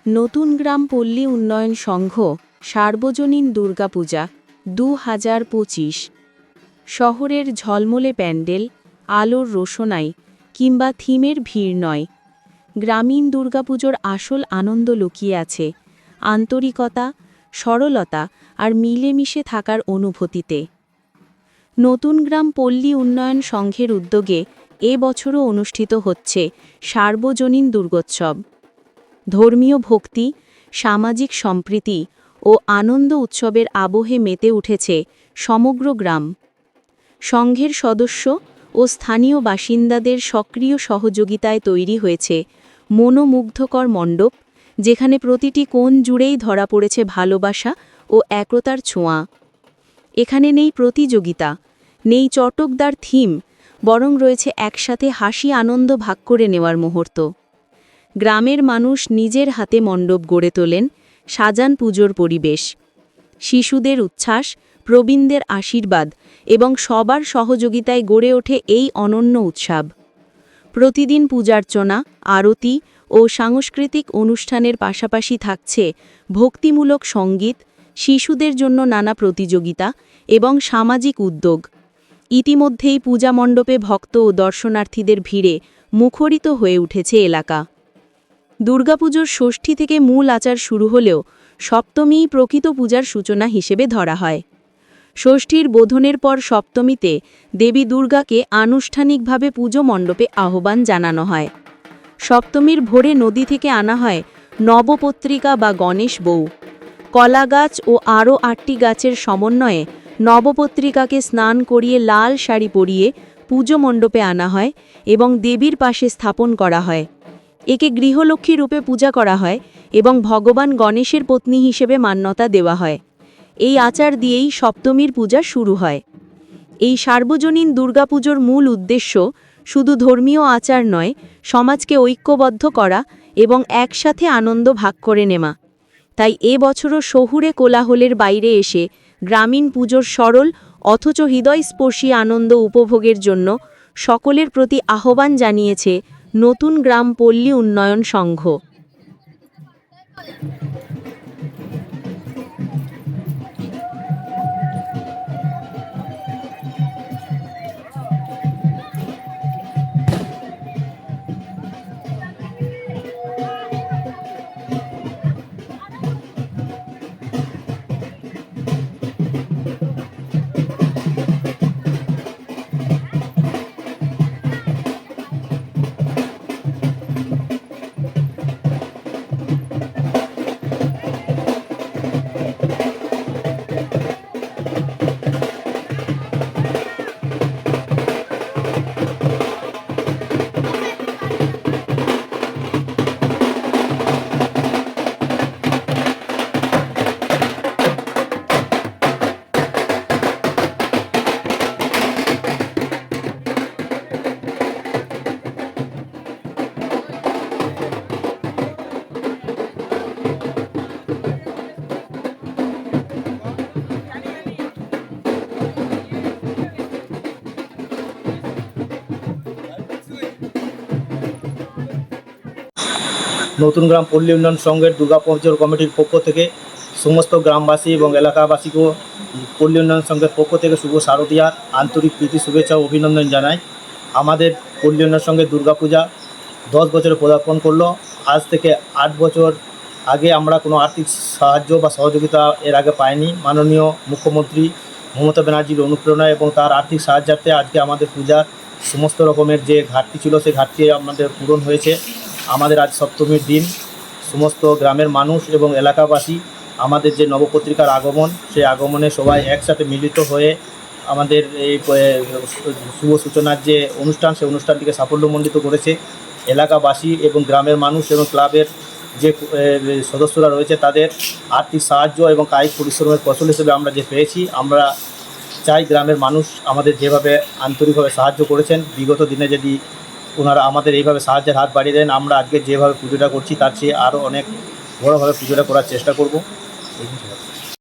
নতুন গ্রাম পল্লী উন্নয়ন সংঘ সার্বজনীন দুর্গাপূজা ২০২৫। শহরের ঝলমলে প্যান্ডেল, আলোর রোশনাই কিংবা থিমের ভিড় নয়, গ্রামীণ দুর্গাপুজোর আসল আনন্দ লুকিয়ে আছে আন্তরিকতা, সরলতা আর মিলেমিশে থাকার অনুভূতিতে। নতুন গ্রাম পল্লী উন্নয়ন সংঘের উদ্যোগে এ বছরও অনুষ্ঠিত হচ্ছে সার্বজনীন দুর্গোৎসব। ধর্মীয় ভক্তি, সামাজিক সম্প্রীতি ও আনন্দ উৎসবের আবহে মেতে উঠেছে সমগ্র গ্রাম। সংঘের সদস্য ও স্থানীয় বাসিন্দাদের সক্রিয় সহযোগিতায় তৈরি হয়েছে মনোমুগ্ধকর মণ্ডপ, যেখানে প্রতিটি কোণ জুড়েই ধরা পড়েছে ভালোবাসা ও একতার ছোঁয়া। এখানে নেই প্রতিযোগিতা, নেই চটকদার থিম, বরং রয়েছে একসাথে হাসি আনন্দ ভাগ করে নেওয়ার মুহূর্ত। গ্রামের মানুষ নিজের হাতে মণ্ডপ গড়ে তোলেন, সাজান পুজোর পরিবেশ। শিশুদের উচ্ছ্বাস, প্রবীণদের আশীর্বাদ এবং সবার সহযোগিতায় গড়ে ওঠে এই অনন্য উৎসব। প্রতিদিন পূজার্চনা, আরতি ও সাংস্কৃতিক অনুষ্ঠানের পাশাপাশি থাকছে ভক্তিমূলক সঙ্গীত, শিশুদের জন্য নানা প্রতিযোগিতা এবং সামাজিক উদ্যোগ। ইতিমধ্যেই পূজা মণ্ডপে ভক্ত ও দর্শনার্থীদের ভিড়ে মুখরিত হয়ে উঠেছে এলাকা। দুর্গাপুজোর ষষ্ঠী থেকে মূল আচার শুরু হলেও সপ্তমীই প্রকৃত পূজার সূচনা হিসেবে ধরা হয়। ষষ্ঠীর বোধনের পর সপ্তমীতে দেবী দুর্গাকে আনুষ্ঠানিকভাবে পুজো মণ্ডপে আহ্বান জানানো হয়। সপ্তমীর ভোরে নদী থেকে আনা হয় নবপত্রিকা বা গণেশ বউ। কলা গাছ ও আরও ৮টি গাছের সমন্বয়ে নবপত্রিকাকে স্নান করিয়ে লাল শাড়ি পরিয়ে পুজো মণ্ডপে আনা হয় এবং দেবীর পাশে স্থাপন করা হয়। একে গৃহলক্ষ্মী রূপে পূজা করা হয় এবং ভগবান গণেশের পত্নী হিসেবে মান্যতা দেওয়া হয়। এই আচার দিয়েই সপ্তমীর পূজা শুরু হয়। এই সার্বজনীন দুর্গাপুজোর মূল উদ্দেশ্য শুধু ধর্মীয় আচার নয়, সমাজকে ঐক্যবদ্ধ করা এবং একসাথে আনন্দ ভাগ করে নেওয়া। তাই এ বছরও শহুরে কোলাহলের বাইরে এসে গ্রামীণ পুজোর সরল অথচ হৃদয়স্পর্শী আনন্দ উপভোগের জন্য সকলের প্রতি আহ্বান জানিয়েছে নতুন গ্রাম পল্লী উন্নয়ন সংঘ। নতুন গ্রাম পল্লী উন্নয়ন সংঘের দুর্গাপুজোর কমিটির পক্ষ থেকে সমস্ত গ্রামবাসী এবং এলাকাবাসীকেও পল্লী উন্নয়ন সংঘের পক্ষ থেকে শুভ শারদীয়ার আন্তরিক প্রীতি শুভেচ্ছা ও অভিনন্দন জানাই। আমাদের পল্লী উন্নয়ন সংঘের দুর্গাপূজা 10 বছরে পদার্পণ করলো। আজ থেকে 8 বছর আগে আমরা কোনো আর্থিক সাহায্য বা সহযোগিতা এর আগে পাইনি। মাননীয় মুখ্যমন্ত্রী মমতা ব্যানার্জির অনুপ্রেরণা এবং তার আর্থিক সাহায্যার্থে আজকে আমাদের পূজার সমস্ত রকমের যে ঘাটতি ছিল সেই ঘাটতি আমাদের পূরণ হয়েছে। আমাদের আজ সপ্তমীর দিন সমস্ত গ্রামের মানুষ এবং এলাকাবাসী আমাদের যে নবপত্রিকার আগমন, সেই আগমনে সবাই একসাথে মিলিত হয়ে আমাদের এই শুভ সূচনার যে অনুষ্ঠান, সেই অনুষ্ঠানটিকে সাফল্যমণ্ডিত করেছে। এলাকাবাসী এবং গ্রামের মানুষ এবং ক্লাবের যে সদস্যরা রয়েছে তাদের আর্থিক সাহায্য এবং কায়িক পরিশ্রমের ফসল হিসেবে আমরা যে পেয়েছি, আমরা চাই গ্রামের মানুষ আমাদের যেভাবে আন্তরিকভাবে সাহায্য করেছেন, বিগত দিনে যদি ওনারা আমাদের এইভাবে সাহায্যের হাত বাড়িয়ে দেন, আমরা আজকে যেভাবে পুজোটা করছি তার চেয়ে আরও অনেক বড়োভাবে পুজোটা করার চেষ্টা করব।